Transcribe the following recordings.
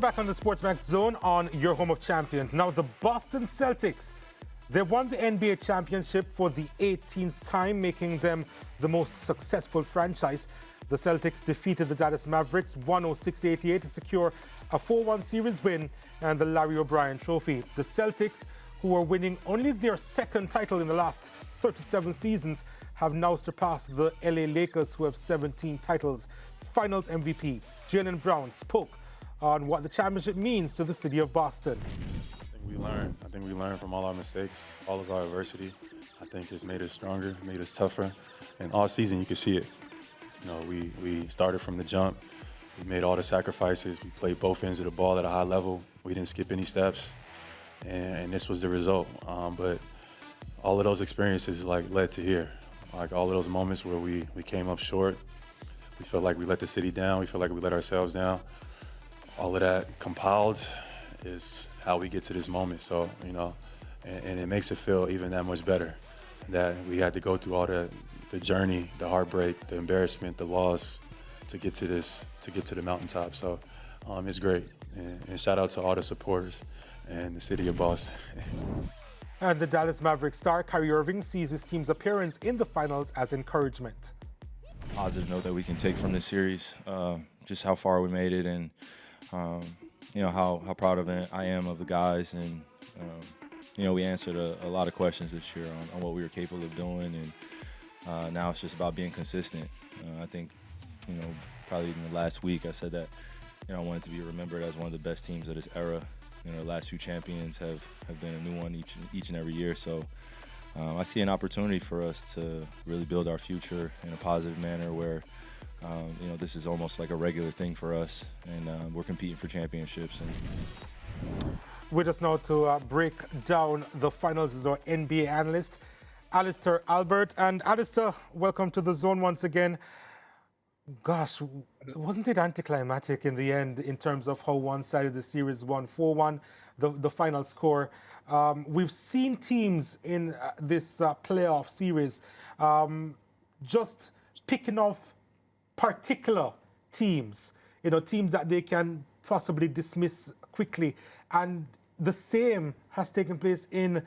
back on the SportsMax Zone on your home of champions. Now, the Boston Celtics, they won the NBA championship for the 18th time, making them the most successful franchise. The Celtics defeated the Dallas Mavericks 106-88 to secure a 4-1 series win and the Larry O'Brien Trophy. The Celtics, who are winning only their second title in the last 37 seasons, have now surpassed the LA Lakers, who have 17 titles. Finals MVP Jaylen Brown spoke on what the championship means to the city of Boston. I think we learned from all our mistakes, all of our adversity. I think it's made us stronger, made us tougher. And all season you could see it. You know, we started from the jump. We made all the sacrifices. We played both ends of the ball at a high level. We didn't skip any steps. And this was the result. But all of those experiences led to here. Like all of those moments where we came up short. We felt like we let the city down. We felt like we let ourselves down. All of that compiled is how we get to this moment. So, you know, and it makes it feel even that much better that we had to go through all the journey, the heartbreak, the embarrassment, the loss to get to this, to get to the mountaintop. So it's great. And shout out to all the supporters and the city of Boston. And the Dallas Mavericks star Kyrie Irving sees his team's appearance in the finals as encouragement. Positive note that we can take from this series, just how far we made it, and you know how proud of it I am of the guys, and you know, we answered a lot of questions this year on what we were capable of doing, and now it's just about being consistent. I think, you know, probably in the last week I said that, you know, I wanted to be remembered as one of the best teams of this era. You know, the last few champions have been a new one each and every year. So I see an opportunity for us to really build our future in a positive manner where, you know, this is almost like a regular thing for us, and we're competing for championships. And with us now to break down the finals is our NBA analyst, Alistair Albert. And Alistair, welcome to the Zone once again. Gosh, wasn't it anticlimactic in the end in terms of how one-sided the series won? 4-1, the final score. We've seen teams in this playoff series just picking off particular teams, you know, teams that they can possibly dismiss quickly. And the same has taken place in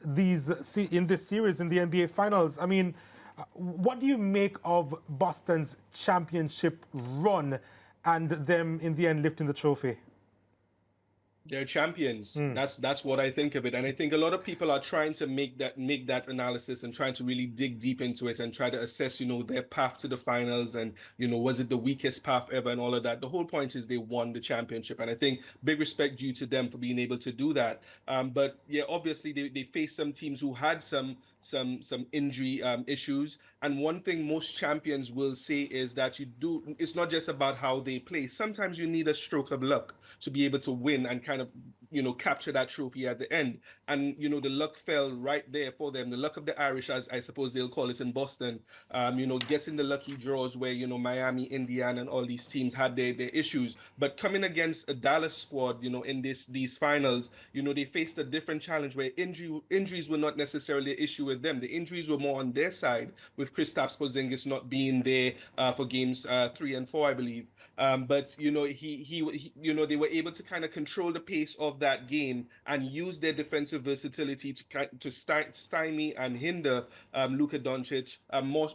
this series in the NBA Finals. I mean, what do you make of Boston's championship run and them in the end lifting the trophy? They're champions. That's what I think of it. And I think a lot of people are trying to make that analysis and trying to really dig deep into it and try to assess, you know, their path to the finals and, you know, was it the weakest path ever and all of that. The whole point is they won the championship. And I think big respect due to them for being able to do that. But yeah, obviously they faced some teams who had some injury issues. And one thing most champions will say is that it's not just about how they play. Sometimes you need a stroke of luck to be able to win and kind of, you know, capture that trophy at the end. And, you know, the luck fell right there for them. The luck of the Irish, as I suppose they'll call it in Boston, you know, getting the lucky draws where, you know, Miami, Indiana, and all these teams had their issues. But coming against a Dallas squad, you know, in these finals, you know, they faced a different challenge where injuries were not necessarily an issue with them. The injuries were more on their side, with Kristaps Porzingis not being there for games 3 and 4, I believe. But you know, he you know, they were able to kind of control the pace of that game and use their defensive versatility to stymie and hinder Luka Doncic,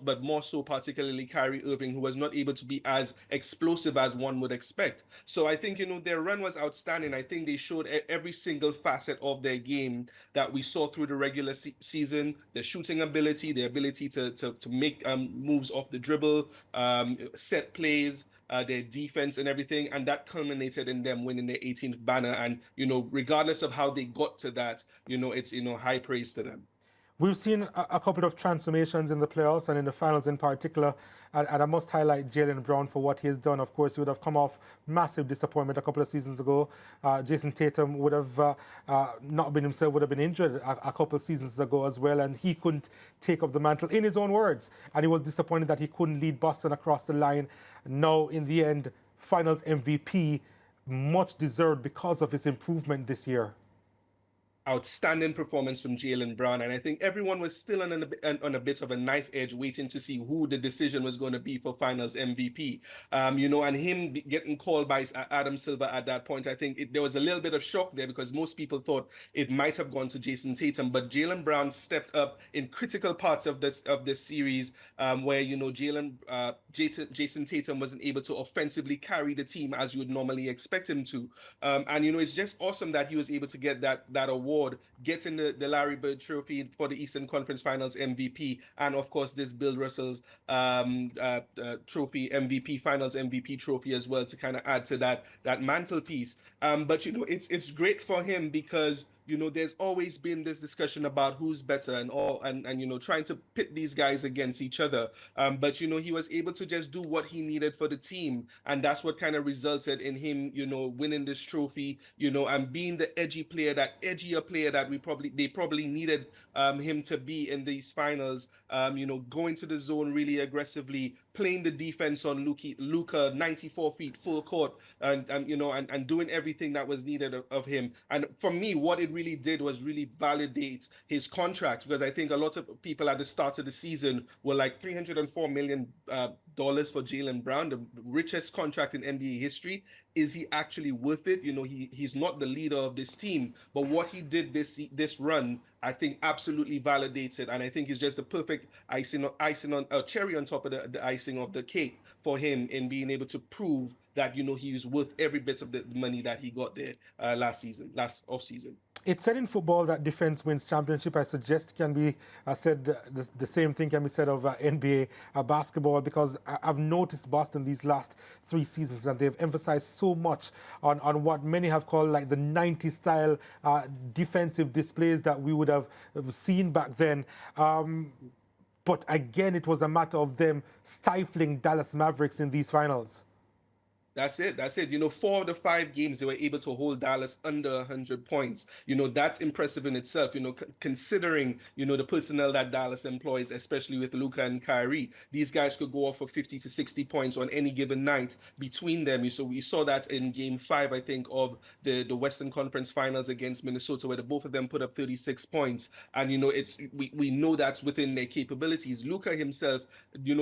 but more so particularly Kyrie Irving, who was not able to be as explosive as one would expect. So I think, you know, their run was outstanding. I think they showed every single facet of their game that we saw through the regular season. Their shooting ability, their ability to make moves off the dribble, set plays, their defense and everything, and that culminated in them winning their 18th banner. And, you know, regardless of how they got to that, you know, it's, you know, high praise to them. We've seen a couple of transformations in the playoffs and in the finals in particular, and I must highlight Jaylen Brown for what he has done. Of course, he would have come off massive disappointment a couple of seasons ago. Jason Tatum would have not been himself, would have been injured a couple of seasons ago as well, and he couldn't take up the mantle, in his own words, and he was disappointed that he couldn't lead Boston across the line. Now, in the end, finals MVP, much deserved because of his improvement this year. outstanding performance from Jaylen Brown, and I think everyone was still on a bit of a knife edge, waiting to see who the decision was going to be for Finals MVP. And him getting called by Adam Silver at that point, I think there was a little bit of shock there because most people thought it might have gone to Jason Tatum, but Jaylen Brown stepped up in critical parts of this series, where Jason Tatum wasn't able to offensively carry the team as you would normally expect him to. And it's just awesome that he was able to get that award, getting the Larry Bird Trophy for the Eastern Conference Finals MVP, and of course this Bill Russell's trophy, MVP Finals MVP trophy as well, to kind of add to that mantelpiece. But it's great for him because there's always been this discussion about who's better and trying to pit these guys against each other. But he was able to just do what he needed for the team, and that's what kind of resulted in him, winning this trophy, and being the edgier player that they probably needed him to be in these finals. Going to the zone really aggressively, playing the defense on Luka 94 feet full court, and doing everything that was needed of him. And for me, what it really did was really validate his contract, because I think a lot of people at the start of the season were like $304 million for Jaylen Brown, the richest contract in NBA history. Is he actually worth it? He's not the leader of this team, but what he did this run, I think, absolutely validates it, and I think it's just a perfect cherry on top of the icing of the cake for him in being able to prove that he's worth every bit of the money that he got there last off season. It's said in football that defense wins championship. I suggest can be said the same thing can be said of NBA basketball, because I've noticed Boston these last 3 seasons, and they've emphasized so much on what many have called like the 90s style defensive displays that we would have seen back then. But again, it was a matter of them stifling Dallas Mavericks in these finals. That's it. 4 of the 5 games they were able to hold Dallas under 100 points. That's impressive in itself, considering, the personnel that Dallas employs, especially with Luka and Kyrie. These guys could go off for 50 to 60 points on any given night between them. So we saw that in game 5, I think, of the Western Conference Finals against Minnesota, where both of them put up 36 points. And, we know that's within their capabilities. Luka himself,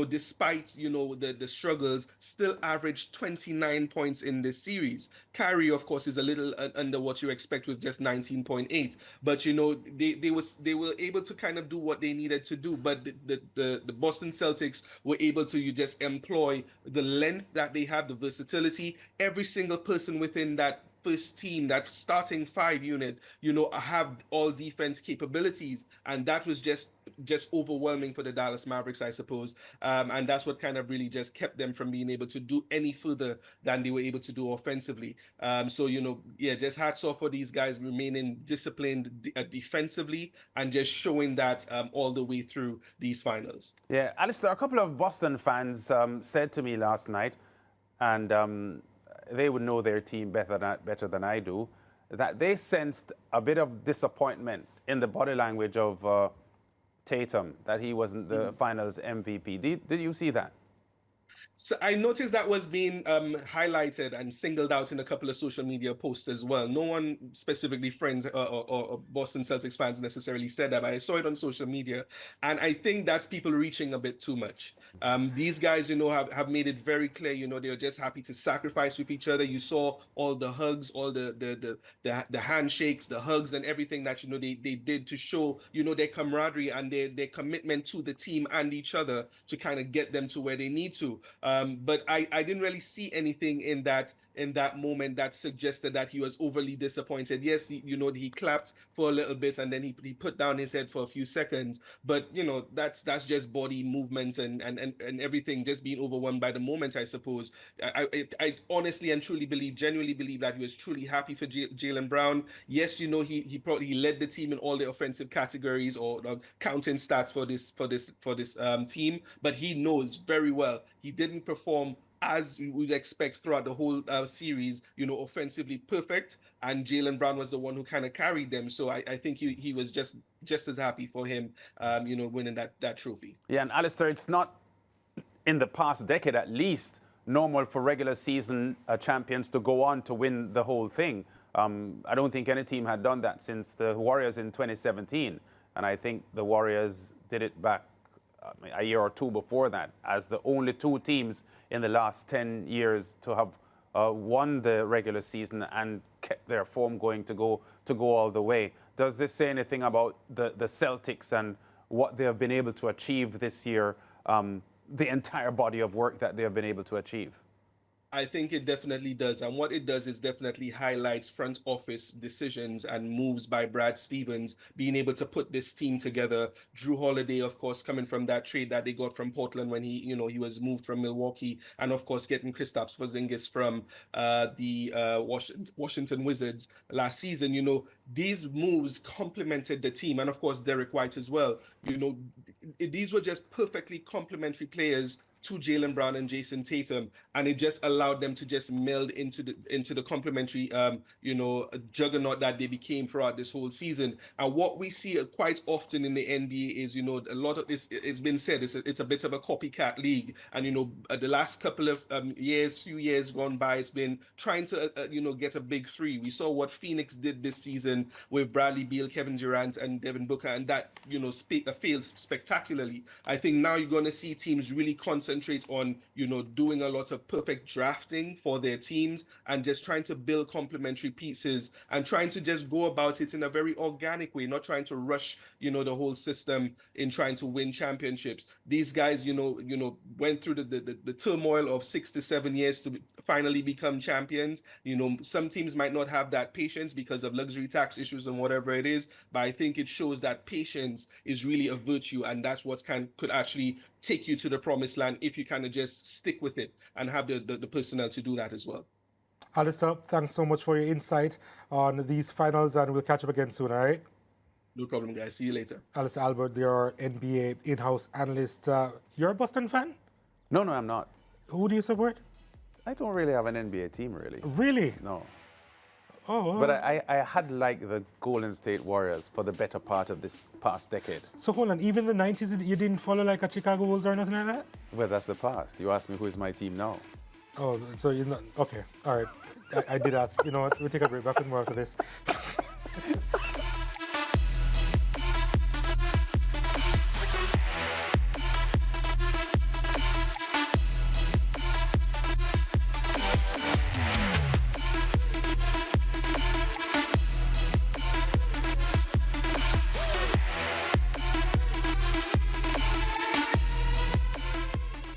despite, the struggles, still averaged 29 points in this series. Kyrie, of course, is a little under what you expect with just 19.8. But they were able to kind of do what they needed to do. But the Boston Celtics were able to just employ the length that they have, the versatility. Every single person within that first team, that starting 5 unit, have all defense capabilities, and that was just overwhelming for the Dallas Mavericks, I suppose. And that's what kind of really just kept them from being able to do any further than they were able to do offensively. Just hats off for these guys remaining disciplined defensively and just showing that all the way through these finals. Yeah, Alistair, a couple of Boston fans said to me last night, and they would know their team better than I do, that they sensed a bit of disappointment in the body language of Tatum, that he wasn't the finals MVP. Did you see that? So I noticed that was being highlighted and singled out in a couple of social media posts as well. No one specifically friends or Boston Celtics fans necessarily said that, but I saw it on social media. And I think that's people reaching a bit too much. These guys, have made it very clear, they're just happy to sacrifice with each other. You saw all the hugs, all the handshakes, the hugs and everything that, they did to show, their camaraderie and their commitment to the team and each other to kind of get them to where they need to. But I didn't really see anything in that moment that suggested that he was overly disappointed. Yes, he clapped for a little bit and then he put down his head for a few seconds. But that's just body movement and everything, just being overwhelmed by the moment, I suppose. I honestly and truly genuinely believe that he was truly happy for Jaylen Brown. Yes, he probably led the team in all the offensive categories or counting stats for this team, but he knows very well he didn't perform as we would expect throughout the whole series, offensively perfect, and Jaylen Brown was the one who kind of carried them. So I think he was just as happy for him, winning that trophy. Yeah, and Alistair, it's not, in the past decade at least, normal for regular season champions to go on to win the whole thing. I don't think any team had done that since the Warriors in 2017. And I think the Warriors did it back a year or two before that as the only two teams in the last 10 years to have won the regular season and kept their form going to go all the way. Does this say anything about the Celtics and what they have been able to achieve this year, the entire body of work that they have been able to achieve? I think it definitely does. And what it does is definitely highlights front office decisions and moves by Brad Stevens, being able to put this team together. Drew Holiday, of course, coming from that trade that they got from Portland when he was moved from Milwaukee. And of course, getting Kristaps Porzingis from the Washington Wizards last season. These moves complemented the team. And of course, Derek White as well. These were just perfectly complementary players to Jaylen Brown and Jason Tatum, and it just allowed them to just meld into the complementary juggernaut that they became throughout this whole season. And what we see quite often in the NBA is a lot of this, it's been said, it's a bit of a copycat league. And the last couple of few years gone by, it's been trying to get a big three. We saw what Phoenix did this season with Bradley Beal, Kevin Durant, and Devin Booker, and that failed spectacularly. I think now you're going to see teams really concentrate on doing a lot of perfect drafting for their teams and just trying to build complementary pieces and trying to just go about it in a very organic way, not trying to rush the whole system in trying to win championships. These guys went through the turmoil of 6 to 7 years to finally become champions. Some teams might not have that patience because of luxury tax issues and whatever it is, but I think it shows that patience is really a virtue, and that's what could actually take you to the promised land if you kind of just stick with it and have the personnel to do that as well. Alistair, thanks so much for your insight on these finals, and we'll catch up again soon, all right? No problem, guys. See you later. Alistair Albert, your NBA in-house analyst. You're a Boston fan? No, I'm not. Who do you support? I don't really have an NBA team, really. Really? No. Oh. But I had liked the Golden State Warriors for the better part of this past decade. So hold on, even the 90s, you didn't follow like a Chicago Bulls or nothing like that? Well, that's the past. You asked me who is my team now. Oh, so you're not, okay, all right. I did ask. You know what, we'll take a break, back with more after this.